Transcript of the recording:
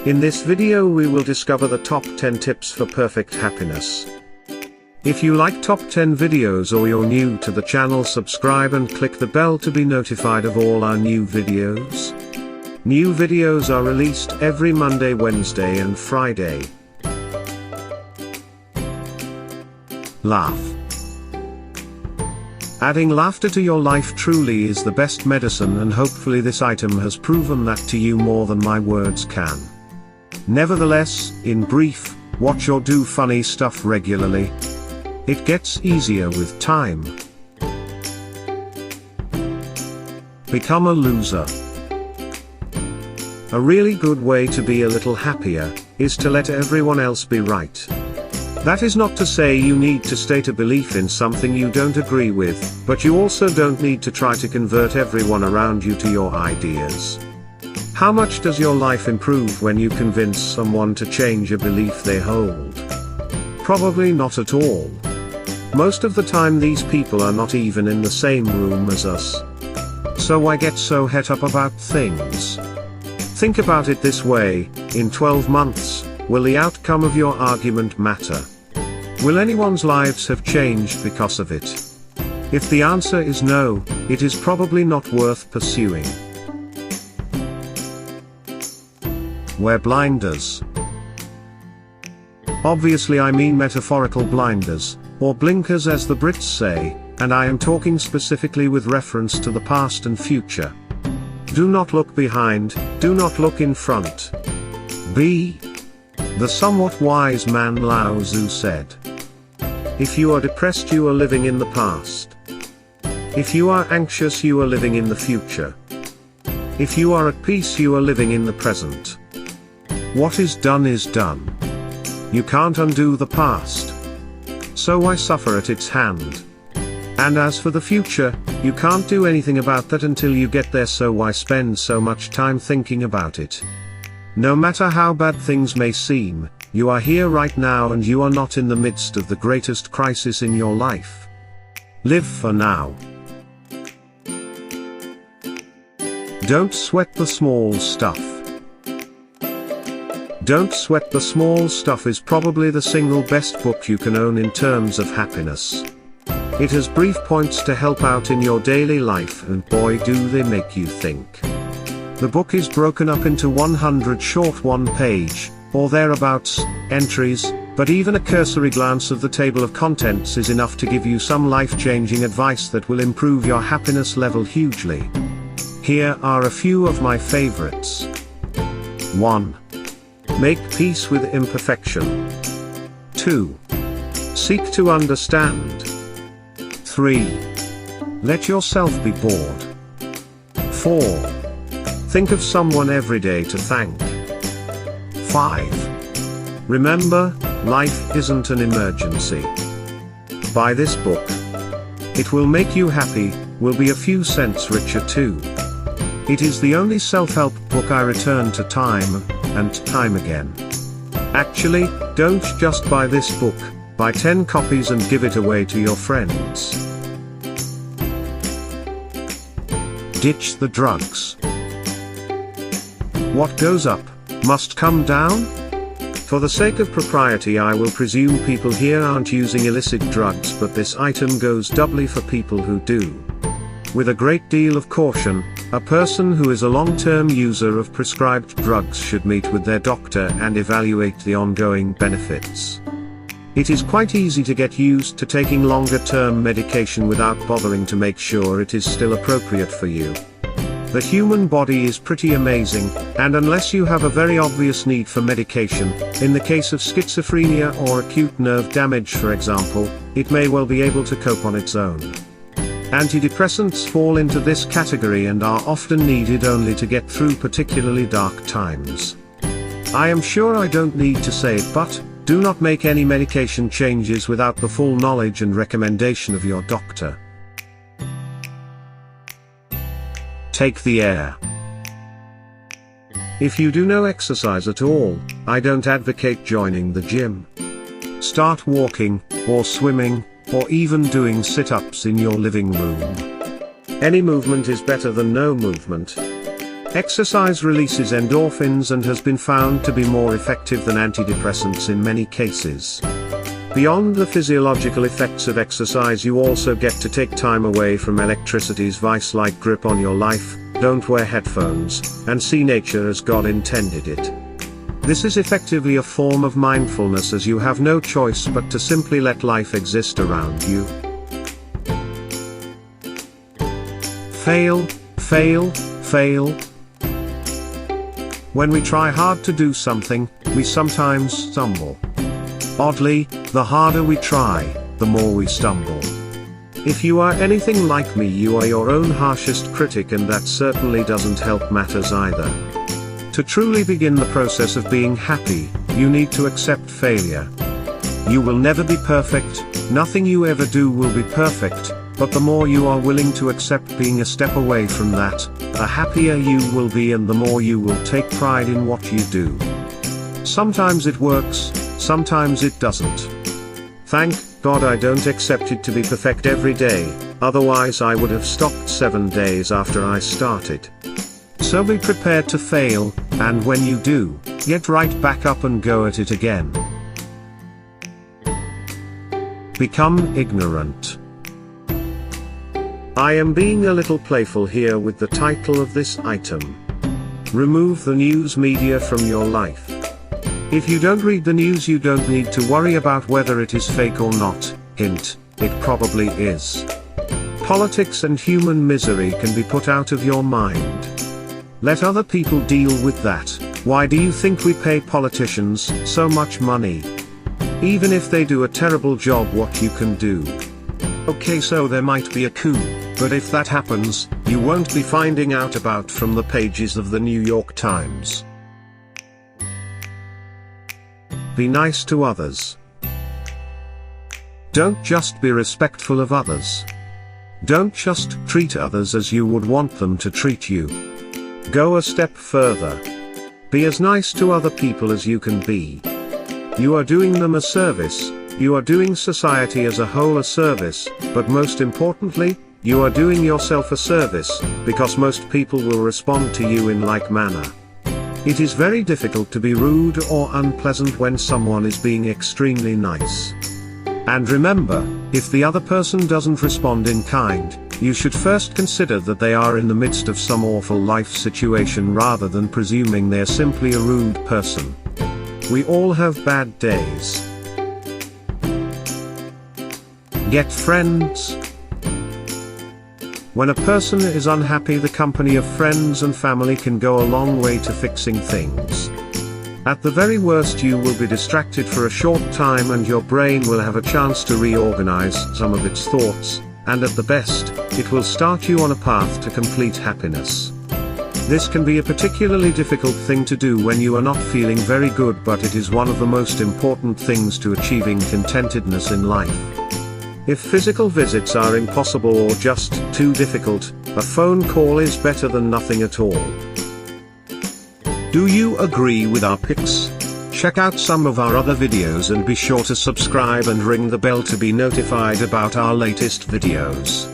In this video we will discover the top 10 tips for perfect happiness. If you like top 10 videos or you're new to the channel, subscribe and click the bell to be notified of all our new videos. New videos are released every Monday, Wednesday and Friday. Laugh. Adding laughter to your life truly is the best medicine, and hopefully this item has proven that to you more than my words can. Nevertheless, in brief, watch or do funny stuff regularly. It gets easier with time. Become a loser. A really good way to be a little happier is to let everyone else be right. That is not to say you need to state a belief in something you don't agree with, but you also don't need to try to convert everyone around you to your ideas. How much does your life improve when you convince someone to change a belief they hold? Probably not at all. Most of the time these people are not even in the same room as us. So why get so het up about things? Think about it this way: in 12 months, will the outcome of your argument matter? Will anyone's lives have changed because of it? If the answer is no, it is probably not worth pursuing. Wear blinders. Obviously I mean metaphorical blinders, or blinkers as the Brits say, and I am talking specifically with reference to the past and future. Do not look behind, do not look in front. Be. The somewhat wise man Lao Tzu said, if you are depressed you are living in the past. If you are anxious you are living in the future. If you are at peace you are living in the present. What is done is done. You can't undo the past. So why suffer at its hand? And as for the future, you can't do anything about that until you get there, so why spend so much time thinking about it? No matter how bad things may seem, you are here right now and you are not in the midst of the greatest crisis in your life. Live for now. Don't sweat the small stuff. Don't Sweat the Small Stuff is probably the single best book you can own in terms of happiness. It has brief points to help out in your daily life, and boy do they make you think. The book is broken up into 100 short one-page, or thereabouts, entries, but even a cursory glance of the table of contents is enough to give you some life-changing advice that will improve your happiness level hugely. Here are a few of my favorites. 1. Make peace with imperfection. 2. Seek to understand. 3. Let yourself be bored. 4. Think of someone every day to thank. 5. Remember, life isn't an emergency. Buy this book. It will make you happy, will be a few cents richer too. It is the only self-help book I return to time and time again. Actually, don't just buy this book, buy 10 copies and give it away to your friends. Ditch the drugs. What goes up must come down? For the sake of propriety I will presume people here aren't using illicit drugs, but this item goes doubly for people who do. With a great deal of caution, a person who is a long-term user of prescribed drugs should meet with their doctor and evaluate the ongoing benefits. It is quite easy to get used to taking longer-term medication without bothering to make sure it is still appropriate for you. The human body is pretty amazing, and unless you have a very obvious need for medication, in the case of schizophrenia or acute nerve damage for example, it may well be able to cope on its own. Antidepressants fall into this category and are often needed only to get through particularly dark times. I am sure I don't need to say it, but do not make any medication changes without the full knowledge and recommendation of your doctor. Take the air. If you do no exercise at all, I don't advocate joining the gym. Start walking, or swimming, or even doing sit-ups in your living room. Any movement is better than no movement. Exercise releases endorphins and has been found to be more effective than antidepressants in many cases. Beyond the physiological effects of exercise, you also get to take time away from electricity's vice-like grip on your life, don't wear headphones, and see nature as God intended it. This is effectively a form of mindfulness, as you have no choice but to simply let life exist around you. Fail, fail, fail. When we try hard to do something, we sometimes stumble. Oddly, the harder we try, the more we stumble. If you are anything like me, you are your own harshest critic, and that certainly doesn't help matters either. To truly begin the process of being happy, you need to accept failure. You will never be perfect, nothing you ever do will be perfect, but the more you are willing to accept being a step away from that, the happier you will be, and the more you will take pride in what you do. Sometimes it works, sometimes it doesn't. Thank God I don't accept it to be perfect every day, otherwise I would have stopped 7 days after I started. So be prepared to fail, and when you do, get right back up and go at it again. Become ignorant. I am being a little playful here with the title of this item. Remove the news media from your life. If you don't read the news, you don't need to worry about whether it is fake or not. Hint, it probably is. Politics and human misery can be put out of your mind. Let other people deal with that. Why do you think we pay politicians so much money? Even if they do a terrible job, what you can do? Okay, so there might be a coup, but if that happens, you won't be finding out about from the pages of the New York Times. Be nice to others. Don't just be respectful of others. Don't just treat others as you would want them to treat you. Go a step further. Be as nice to other people as you can be. You are doing them a service, you are doing society as a whole a service, but most importantly, you are doing yourself a service, because most people will respond to you in like manner. It is very difficult to be rude or unpleasant when someone is being extremely nice. And remember, if the other person doesn't respond in kind, you should first consider that they are in the midst of some awful life situation rather than presuming they're simply a rude person. We all have bad days. Get friends. When a person is unhappy, the company of friends and family can go a long way to fixing things. At the very worst, you will be distracted for a short time and your brain will have a chance to reorganize some of its thoughts, and at the best, it will start you on a path to complete happiness. This can be a particularly difficult thing to do when you are not feeling very good, but it is one of the most important things to achieving contentedness in life. If physical visits are impossible or just too difficult, a phone call is better than nothing at all. Do you agree with our picks? Check out some of our other videos and be sure to subscribe and ring the bell to be notified about our latest videos.